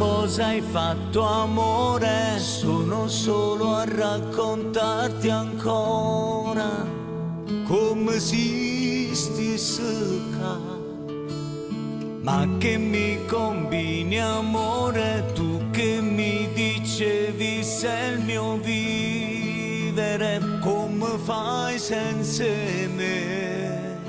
cosa hai fatto amore? Sono solo a raccontarti ancora come esisti secca. Ma che mi combini amore, tu che mi dicevi sei il mio vivere, come fai senza me?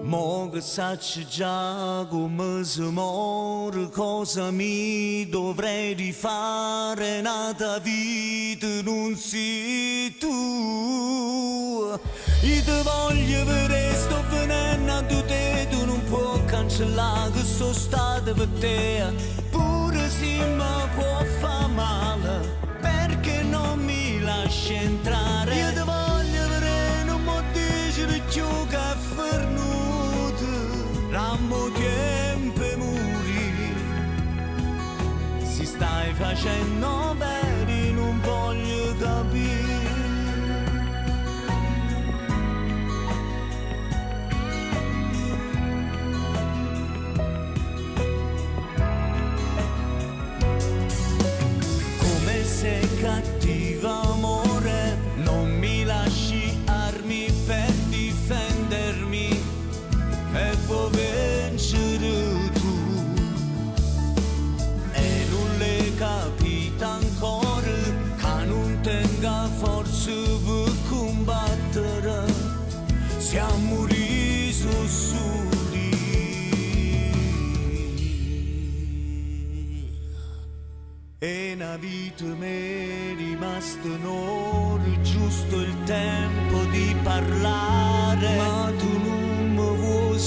Mo che sacci già come si muore, cosa mi dovrei rifare, nata vita non sei tu. Io ti voglio vedere, sto venendo a te, tu non puoi cancellare che sono stato per te. Pure se mi può fare male, perché non mi lasci entrare. Io ti voglio vedere, non mi dici più che è fernuto, rammo tempo e muri. Si stai facendo veri, non voglio capire. Sei cattiva amore, non mi lasci armi per difendermi e puoi vincere tu. E non le capita ancora che non tenga forza per combattere, siamo riso soli. E una vita mi è rimasta un'ora, giusto il tempo di parlare, ma tu non mi vuoi